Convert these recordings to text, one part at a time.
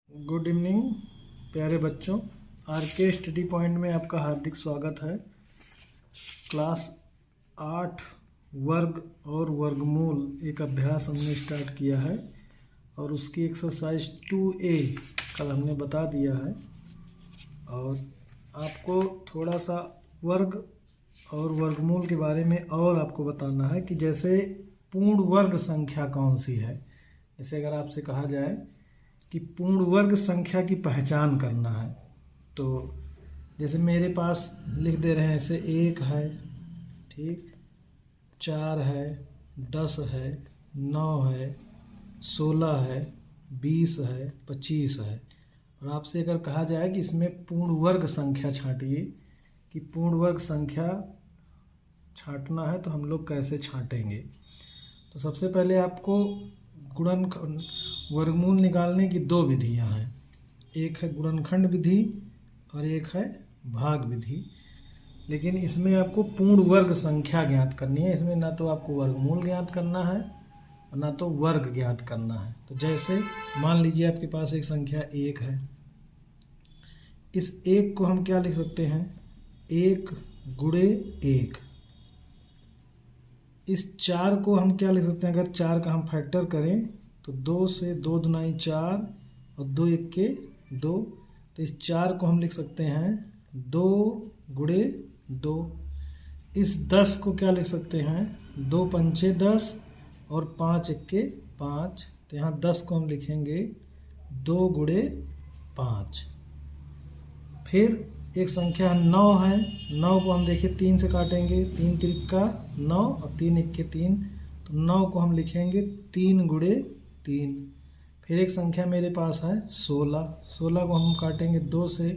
Good evening प्यारे बच्चों। R K study point में आपका हार्दिक स्वागत है। क्लास 8 वर्ग और वर्गमूल एक अभ्यास हमने स्टार्ट किया है और उसकी एक्सरसाइज 2A कल हमने बता दिया है। और आपको थोड़ा सा वर्ग और वर्गमूल के बारे में और आपको बताना है कि जैसे पूर्ण वर्ग संख्या कौन सी है। जैसे अगर आपसे कहा जाए कि पूर्ण वर्ग संख्या की पहचान करना है, तो जैसे मेरे पास लिख दे रहे हैं, ऐसे 1 है, ठीक, 4 है, 10 है, 9 है, 16 है, 20 है, 25 है। और आपसे अगर कहा जाए कि इसमें पूर्ण वर्ग संख्या छांटिए, कि पूर्ण वर्ग संख्या छांटना है तो हम लोग कैसे छांटेंगे। तो सबसे पहले आपको गुणनखंड वर्गमूल निकालने की 2 विधियां हैं। एक है गुणनखंड विधि और एक है भाग विधि। लेकिन इसमें आपको पूर्ण वर्ग संख्या ज्ञात करनी है। इसमें ना तो आपको वर्गमूल ज्ञात करना है और ना तो वर्ग ज्ञात करना है। तो जैसे मान लीजिए आपके पास एक संख्या 1 है। इस 1 को हम क्या लिख सकते हैं, 1 गुणे 1। इस 4 को हम क्या लिख सकते हैं, अगर 4 का हम फैक्टर करें तो 2 से 2 दुनाई 4 और 2 एक्के 2। तो इस 4 को हम लिख सकते हैं 2 गुणे 2। इस 10 को क्या लिख सकते हैं, 2 पंचे 10 और 5 एक्के 5। तो यहाँ 10 को हम लिखेंगे 2 गुणे 5। फिर एक संख्या 9 है। 9 को हम देखिए 3 से काटेंगे, 3 त्रिका 9 और 3 एक्के 3। तो 9 को हम लिखेंगे 3 गुणे 3। फिर एक संख्या मेरे पास है 16। 16 को हम काटेंगे 2 से,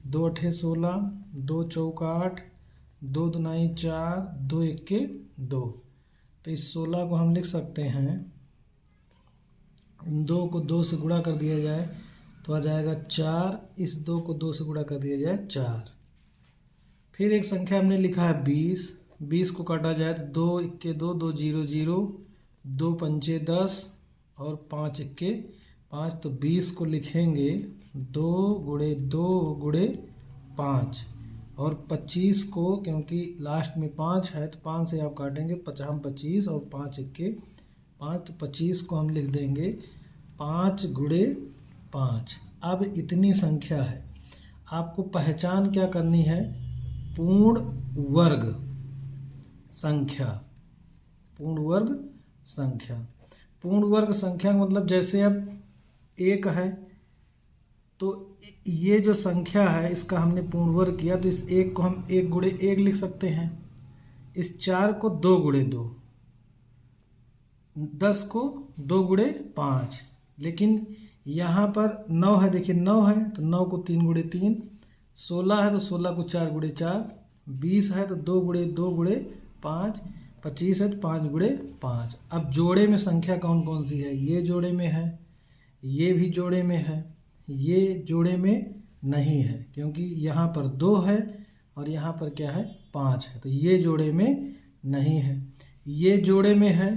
2 अठे 16, 2 चौका 8, 2 दुनाई 4, 2 एक्के 2। तो इस 16 को हम लिख सकते हैं, 2 को 2 से गुणा कर दिया जाए तो आ जाएगा 4। इस 2 को 2 से गुणा कर दिया जाए 4। फिर एक संख्या हमने लिखा है 20। 20 को काटा जाए तो 2 एक्के 2, 2 जीरो जीरो, 2 पंचे 10 और 5 एक्के 5। तो 20 को लिखेंगे 2 गुणे 2 गुणे 5। और 25 को, क्योंकि लास्ट में 5 है तो 5 से आप काटेंगे 25 और 5 एक्के 5। तो 25 को हम लिख देंगे 5 गुणे 5। अब इतनी संख्या है, आपको पहचान क्या करनी है, पूर्ण वर्ग संख्या। पूर्ण वर्ग संख्या, पूर्ण वर्ग संख्या मतलब जैसे अब 1 है तो ये जो संख्या है इसका हमने पूर्ण वर्ग किया, तो इस 1 को हम 1 गुणे 1 लिख सकते हैं। इस 4 को 2 गुणे 2, 10 को 2 गुणे 5। लेकिन यहाँ पर 9 है, देखिए 9 है तो 9 को 3 गुणे 3, 16 है तो 16 को 4 गुणे 4, 20 है तो 2 गुणे 2 गुणे 5, 25 है तो 5 गुणे 5। अब जोड़े में संख्या कौन कौन सी है, ये जोड़े में है, ये भी जोड़े में है, ये जोड़े में नहीं है, क्योंकि यहाँ पर 2 है और यहाँ पर क्या है 5 है, तो ये जोड़े में नहीं है। ये जोड़े में है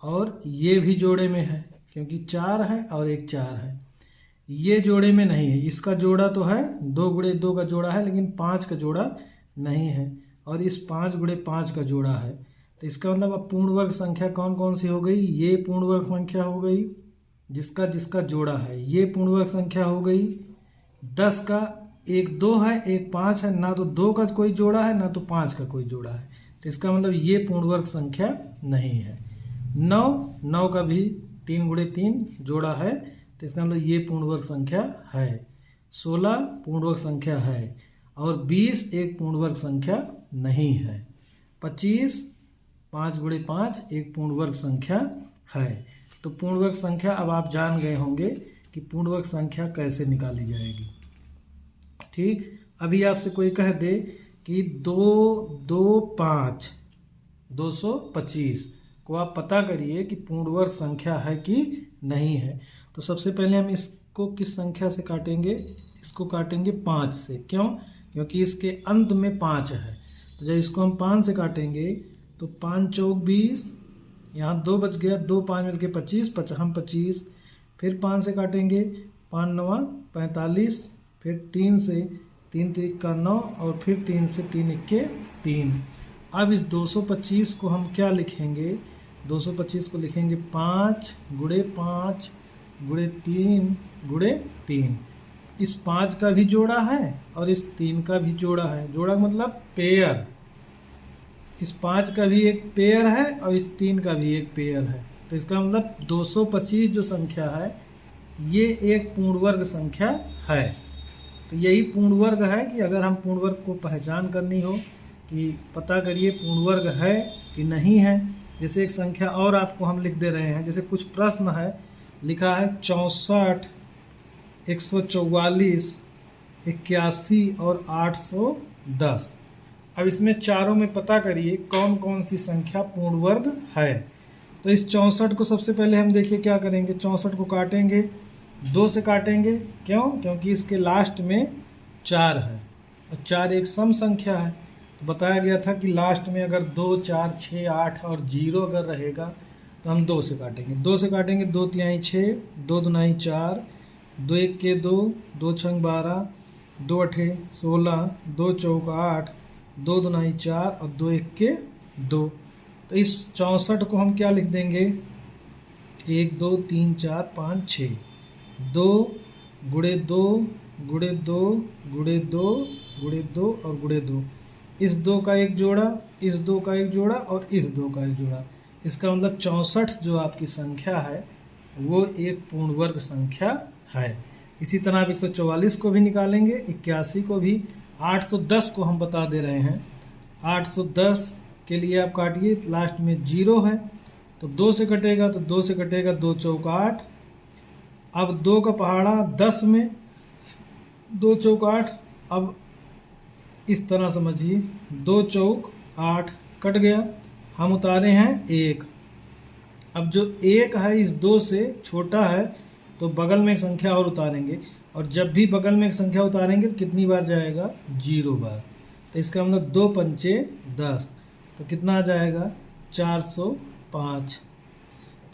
और ये भी जोड़े में है, क्योंकि 4 है और एक 4 है। ये जोड़े में नहीं है, इसका जोड़ा तो है, 2 गुणे 2 का जोड़ा है, लेकिन 5 का जोड़ा नहीं है। और इस 5 गुणे 5 का जोड़ा है। तो इसका मतलब अब पूर्ण वर्ग संख्या कौन कौन सी हो गई, ये पूर्ण वर्ग संख्या हो गई जिसका जिसका जोड़ा है, ये पूर्ण वर्ग संख्या हो गई। 10 का एक 2 है एक 5 है, ना तो 2 का कोई जोड़ा है ना तो 5 का कोई जोड़ा है, तो इसका मतलब ये पूर्ण वर्ग संख्या नहीं है। 9 का भी 3 गुणे 3 जोड़ा है, तो इसका मतलब ये पूर्ण वर्ग संख्या है। 16 पूर्ण वर्ग संख्या है और 20 एक पूर्ण वर्ग संख्या नहीं है। 25 5 गुणे 5 एक पूर्ण वर्ग संख्या है। तो पूर्ण वर्ग संख्या अब आप जान गए होंगे कि पूर्ण वर्ग संख्या कैसे निकाली जाएगी। ठीक, अभी आपसे कोई कह दे कि 2 2 5 225 को आप पता करिए कि पूर्ण वर्ग संख्या है कि नहीं है। तो सबसे पहले हम इसको किस संख्या से काटेंगे, इसको काटेंगे 5 से। क्यों, क्योंकि इसके अंत में 5 है। तो जब इसको हम 5 से काटेंगे तो 5 चौक 20, यहाँ 2 बच गया, 2 5 मिलके 25, हम 25। फिर 5 से काटेंगे, 5 नवा 45, फिर 3 से 3 3 का 9 और फिर 3 से 3 इक्के 3। अब इस 225 को हम क्या लिखेंगे, 225 को लिखेंगे 5 गुणे 5 गुणे 3 गुणे 3। इस 5 का भी जोड़ा है और इस 3 का भी जोड़ा है। जोड़ा मतलब पेयर, इस 5 का भी एक पेयर है और इस 3 का भी एक पेयर है। तो इसका मतलब 225 जो संख्या है ये एक पूर्ण वर्ग संख्या है। तो यही पूर्ण वर्ग है कि अगर हम पूर्ण वर्ग को पहचान करनी हो कि पता करिए पूर्ण वर्ग है कि नहीं है। जैसे एक संख्या और आपको हम लिख दे रहे हैं, जैसे कुछ प्रश्न है, लिखा है 64, 144, 81 और 810। अब इसमें चारों में पता करिए कौन कौन सी संख्या पूर्ण वर्ग है। तो इस 64 को सबसे पहले हम देखिए क्या करेंगे, 64 को काटेंगे, 2 से काटेंगे। क्यों? क्योंकि इसके लास्ट में 4 है और 4 एक सम संख्या है। तो बताया गया था कि लास्ट में अगर 2, 4, 6, 8 और 0 अगर रहेगा तो हम 2 से काटेंगे। 2 से काटेंगे, 2 तिहाई 6, 2 दुनाई 4, 2 इक्के 2, 2 छंग 12, 2 अठे 16, 2 चौक 8, 2 दुनाई 4 और 2 इक्के 2। तो इस 64 को हम क्या लिख देंगे, 1 2 3 4 5 6, 2 गुणे 2 गुणे 2 गुणे 2 गुणे 2 और गुणे 2। इस 2 का एक जोड़ा, इस 2 का एक जोड़ा और इस 2 का एक जोड़ा। इसका मतलब 64 जो आपकी संख्या है वो एक पूर्ण वर्ग संख्या है। इसी तरह आप 144 को भी निकालेंगे, 81 को भी, 810 को हम बता दे रहे हैं। 810 के लिए आप काटिए, लास्ट में 0 है तो 2 से कटेगा, तो 2 से कटेगा, 2 चौक 8। अब 2 का पहाड़ा 10 में, 2 चौक 8। अब इस तरह समझिए, 2 चौक 8 कट गया, हम उतारे हैं 1। अब जो 1 है इस 2 से छोटा है तो बगल में एक संख्या और उतारेंगे, और जब भी बगल में एक संख्या उतारेंगे तो कितनी बार जाएगा, 0 बार। तो इसका मतलब 2 पंचे 10, तो कितना आ जाएगा, 405।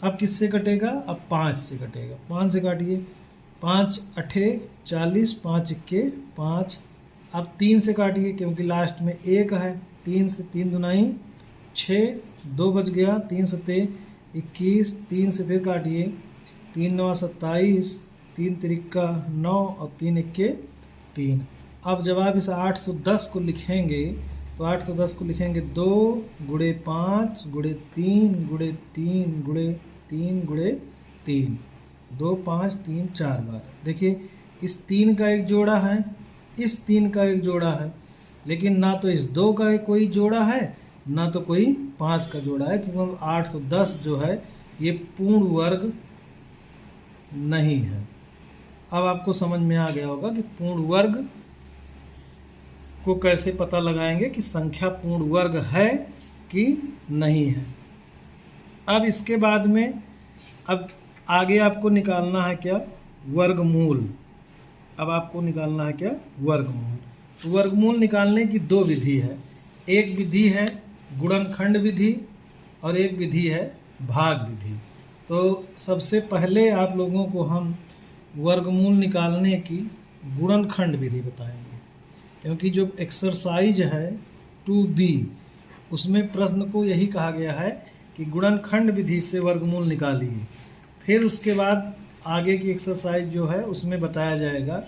अब किससे कटेगा, अब 5 से कटेगा। 5 से काटिए, 5 अठे 40, 5 इक्के 5। अब 3 से काटिए क्योंकि लास्ट में 1 है, 3 से 3 दुनाई 6, 2 बच गया, 3 सते 21, 3 से फिर काटिए, 3 नवा 27, 3 तिरिक्का 9 और 3 इक्के 3। अब जब आप इस 810 को लिखेंगे तो 810 को लिखेंगे 2 गुणे 5 गुणे 3 गुणे 3 गुणे 3 गुणे 3, 2 5 3 4 बार। देखिए इस 3 का एक जोड़ा है, इस 3 का एक जोड़ा है, लेकिन ना तो इस 2 का कोई जोड़ा है ना तो कोई 5 का जोड़ा है। तो 810 जो है ये पूर्ण वर्ग नहीं है। अब आपको समझ में आ गया होगा कि पूर्ण वर्ग को कैसे पता लगाएंगे कि संख्या पूर्ण वर्ग है कि नहीं है। अब इसके बाद में अब आगे आपको निकालना है क्या, वर्गमूल। अब आपको निकालना है क्या, वर्गमूल। तो वर्गमूल निकालने की 2 विधि है। एक विधि है गुणनखंड विधि और एक विधि है भाग विधि। तो सबसे पहले आप लोगों को हम वर्गमूल निकालने की गुणनखंड विधि बताएंगे, क्योंकि जो एक्सरसाइज है 2B उसमें प्रश्न को यही कहा गया है कि गुणनखंड विधि से वर्गमूल निकालिए। फिर उसके बाद आगे की एक्सरसाइज जो है उसमें बताया जाएगा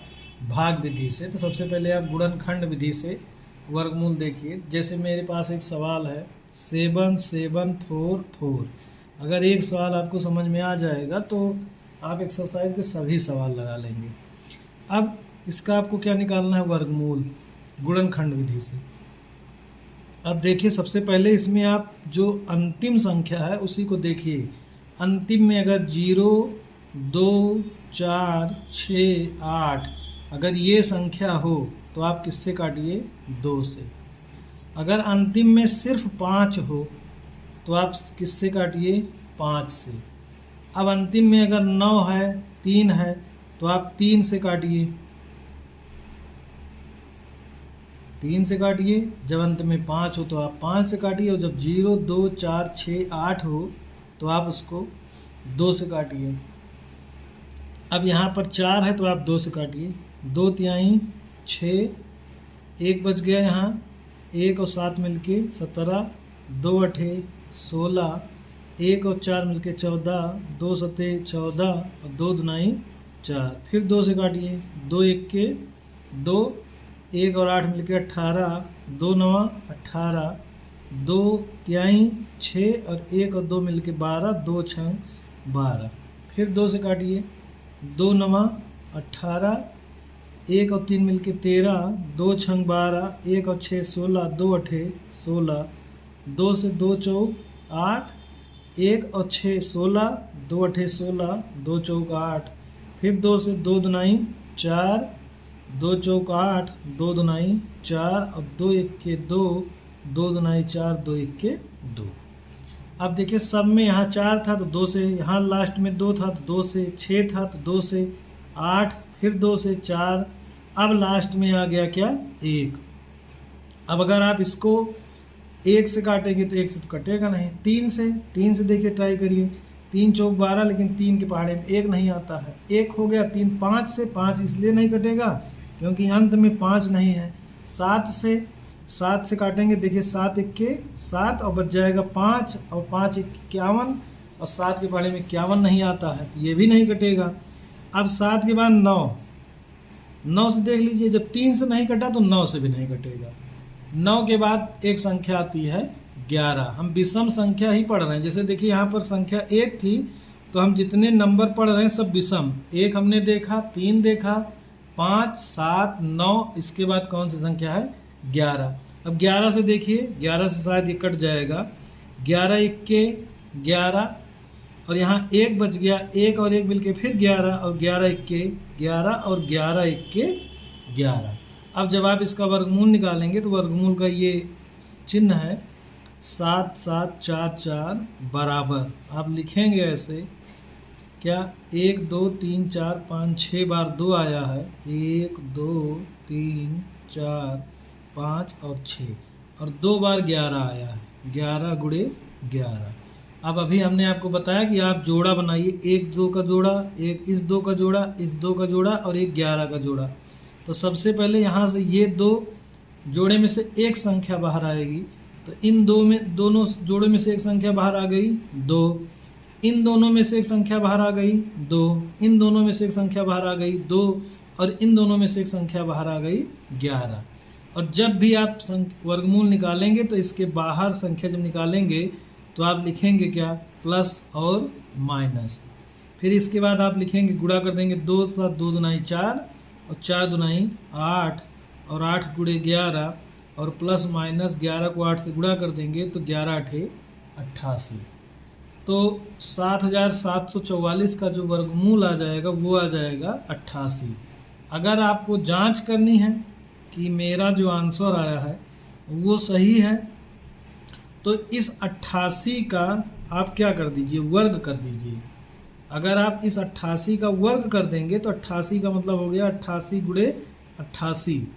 भाग विधि से। तो सबसे पहले आप गुणनखंड विधि से वर्गमूल देखिए। जैसे मेरे पास एक सवाल है 7 7 4 4। अगर एक सवाल आपको समझ में आ जाएगा तो आप एक्सरसाइज के सभी सवाल लगा लेंगे। अब इसका आपको क्या निकालना है, वर्गमूल गुणनखंड विधि से। अब देखिए सबसे पहले इसमें आप जो अंतिम संख्या है उसी को देखिए। अंतिम में अगर 0 2 4 6 8 अगर ये संख्या हो तो आप किससे काटिए, 2 से। अगर अंतिम में सिर्फ 5 हो तो आप किससे काटिए, 5 से। अब अंतिम में अगर 9 है 3 है तो आप 3 से काटिए, 3 से काटिए। जब अंत में 5 हो तो आप 5 से काटिए, और जब 0 2 4 6 8 हो तो आप उसको 2 से काटिए। अब यहाँ पर 4 है तो आप 2 से काटिए, 2 तिहाई 6, 1 बच गया यहाँ, 1 और 7 मिलके 17, 2 अठे 16, 1 और 4 मिलके 14, 2 सते 14 और 2 दुनाई 4। फिर 2 से काटिए, 2 1 के 2, 1 और 8 मिलके 18, 2 9 18, 2 तिहाई 6 और 1 और 2 मिलके 12, 2 6 12। फिर 2 से काटिए, 2 9 18, 1 और 3 मिलके 13, 2 6 12, 1 और 6 16, 2 अठे 16, 2 से 2 चौक 8, 1 और 6 16, 2 अठे 16, 2 चौक 8। फिर 2 से 2 दुनाई 4, 2 चौक 8, 2 दुनाई 4 और 2 1 के 2, 2 दुनाई 4, 2 1 के 2। अब देखिए सब में यहाँ 4 था तो 2 से, यहाँ लास्ट में 2 था तो 2 से, 6 था तो 2 से, 8 फिर 2 से 4, अब लास्ट में आ गया क्या 1। अब अगर आप इसको 1 से काटेंगे तो 1 से तो कटेगा नहीं, 3 से देखिए ट्राई करिए, 3 चौक 12, लेकिन 3 के पहाड़े में 1 नहीं आता है, 1 हो गया 3, 5 से, 5 इसलिए नहीं कटेगा क्योंकि अंत में 5 नहीं है। 7 से काटेंगे, देखिए 7 1 के 7 और बच जाएगा 5 और 5 51 और 7 के पहाड़े में 51 नहीं आता है तो ये भी नहीं कटेगा। अब 7 के बाद 9 से देख लीजिए, जब 3 से नहीं कटा तो 9 से भी नहीं कटेगा। 9 के बाद एक संख्या आती है 11। हम विषम संख्या ही पढ़ रहे हैं, जैसे देखिए यहाँ पर संख्या 1 थी तो हम जितने नंबर पढ़ रहे हैं सब विषम, 1 हमने देखा, 3 देखा, 5 7 9, इसके बाद कौन सी संख्या है 11। अब 11 से देखिए, 11 से शायद ये कट जाएगा, 11 1 के 11 और यहाँ 1 बच गया, 1 और 1 मिलके फिर 11 और 11 1 के 11 और 11 1 के 11। अब जब आप इसका वर्गमूल निकालेंगे तो वर्गमूल का ये चिन्ह है 7 7 4 4 बराबर, आप लिखेंगे ऐसे क्या, 1 2 3 4 5 6 बार 2 आया है, 1 2 3 4 5 और 6 और 2 बार 11 आया है, 11 गुणे 11। अब अभी हमने आपको बताया कि आप जोड़ा बनाइए, 1 2 का जोड़ा, एक इस 2 का जोड़ा, इस 2 का जोड़ा और एक 11 का जोड़ा। तो सबसे पहले यहाँ से ये 2 जोड़े में से एक संख्या बाहर आएगी, तो इन दोनों जोड़े में से एक संख्या बाहर आ गई 2, इन दोनों में से एक संख्या बाहर आ गई 2, इन दोनों में से एक संख्या बाहर आ गई 2 और इन दोनों में से एक संख्या बाहर आ गई 11। और जब भी आप वर्गमूल निकालेंगे तो इसके बाहर संख्या जब निकालेंगे तो आप लिखेंगे क्या, प्लस और माइनस। फिर इसके बाद आप लिखेंगे, गुणा कर देंगे, 2 7 2 दुनाई 4 और 4 दुनाई 8 और 8 गुणे 11 और प्लस माइनस 11 को 8 से गुणा कर देंगे तो 11 8 88। तो 7744 का जो वर्गमूल आ जाएगा वो आ जाएगा 88। अगर आपको जांच करनी है कि मेरा जो आंसर आया है वो सही है तो इस 88 का आप क्या कर दीजिए, वर्ग कर दीजिए। अगर आप इस 88 का वर्ग कर देंगे तो 88 का मतलब हो गया 88 गुणे 88।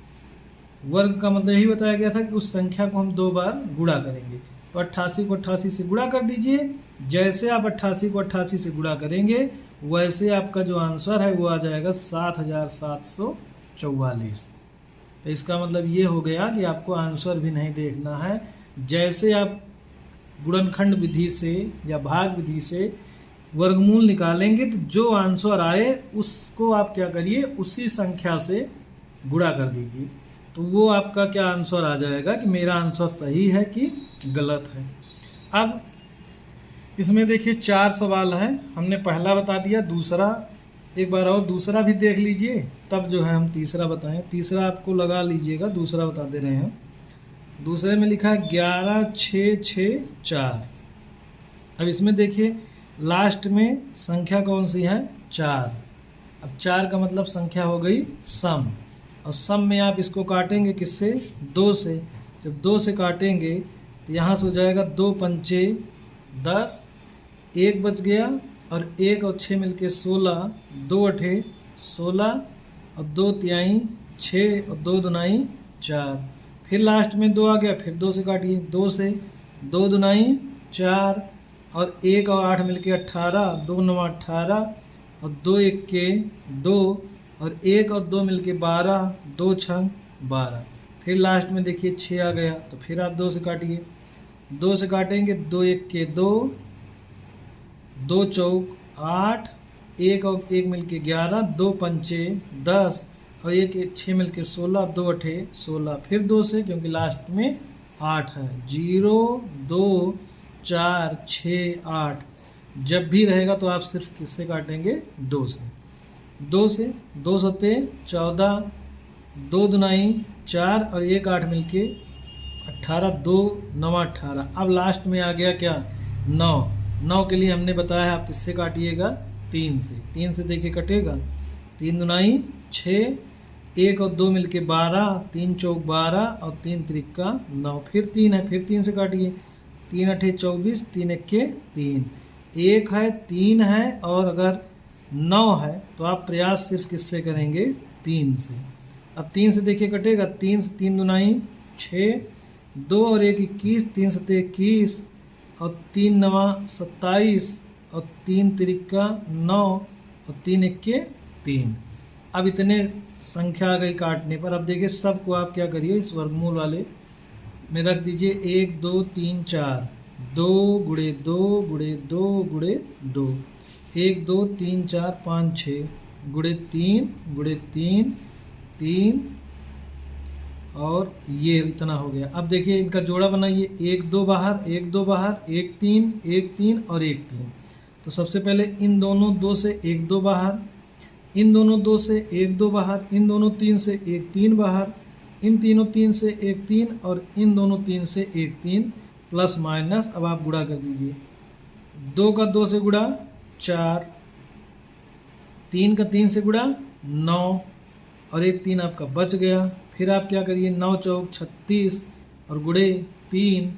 वर्ग का मतलब यही बताया गया था कि उस संख्या को हम 2 बार गुणा करेंगे, तो 88 को 88 से गुणा कर दीजिए। जैसे आप 88 को 88 से गुणा करेंगे वैसे आपका जो आंसर है वो आ जाएगा 7744। तो इसका मतलब ये हो गया कि आपको आंसर भी नहीं देखना है, जैसे आप गुणनखंड विधि से या भाग विधि से वर्गमूल निकालेंगे तो जो आंसर आए उसको आप क्या करिए, उसी संख्या से गुणा कर दीजिए, तो वो आपका क्या आंसर आ जाएगा कि मेरा आंसर सही है कि गलत है। अब इसमें देखिए 4 सवाल हैं, हमने पहला बता दिया, दूसरा एक बार और दूसरा भी देख लीजिए तब जो है हम तीसरा बताएं। तीसरा आपको लगा लीजिएगा, दूसरा बता दे रहे हैं। दूसरे में लिखा है 11 6 6 4। अब इसमें देखिए लास्ट में संख्या कौन सी है 4। अब 4 का मतलब संख्या हो गई सम, और सम में आप इसको काटेंगे किससे, 2 से। जब 2 से काटेंगे तो यहाँ से हो जाएगा 2 पंचे 10, 1 बच गया और 1 और 6 मिलके 16, 2 अठे 16 और 2 तिहाई 6 और 2 दुनाई 4। फिर लास्ट में 2 आ गया, फिर 2 से काटिए, 2 से 2 दुनाई 4 और 1 और 8 मिलके 18, 2 9 18 और 2 एक के 2 और 1 और 2 मिलके 12, 2 छंग 12। फिर लास्ट में देखिए 6 आ गया, तो फिर आप 2 से काटिए, 2 से काटेंगे, 2 एक के 2, 2 चौक 8, 1 और 1 मिलके 11, 2 पंचे 10 और 1 6 मिलके 16, 2 अठे 16। फिर 2 से, क्योंकि लास्ट में 8 है, 0 2 4 6 8। जब भी रहेगा तो आप सिर्फ किससे काटेंगे? 2 से। 2 से 2 सत्ते 14, 2 दुनाई 4 और 1 8 मिलके 18, 2 9 18। अब लास्ट में आ गया क्या? 9। 9 के लिए हमने बताया आप किससे काटिएगा? 3 से। 3 से देखिए कटेगा, 3 दुनाई 6, 1 और 2 मिलके 12, 3 चौक 12 और 3 त्रिका 9। फिर 3 है, फिर 3 से काटिए, 3 अठे 24, 3 इक्के 3, 1 है 3 है और अगर 9 है तो आप प्रयास सिर्फ किससे करेंगे? 3 से। अब 3 से देखिए कटेगा, 3 से 3 दुनाई 6, 2 और 1 21, 3 सत्ते 21 और 3 नवा 27 और 3 त्रिका 9 और 3 इक्के 3। अब इतने संख्या आ गई काटने पर। अब देखिए सबको आप क्या करिए, इस वर्गमूल वाले में रख दीजिए 1 2 3 4, 2 गुणे 2 गुणे 2 गुणे 2, 1 2 3 4 5 6 गुणे 3 गुणे 3 3 और ये इतना हो गया। अब देखिए इनका जोड़ा बनाइए, 1 2 बाहर 1 2 बाहर 1 3 1 3 और 1 3। तो सबसे पहले इन दोनों 2 से 1 2 बाहर, इन दोनों 2 से 1 2 बाहर, इन दोनों 3 से 1 3 बाहर, इन तीनों 3 से 1 3 और इन दोनों 3 से 1 3 प्लस माइनस। अब आप गुणा कर दीजिए, 2 का 2 से गुणा 4, 3 का 3 से गुणा 9 और 1 3 आपका बच गया। फिर आप क्या करिए, 9 चौक 36 और गुणे 3,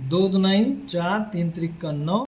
2 दुनाई 4, 3 त्रिका 9।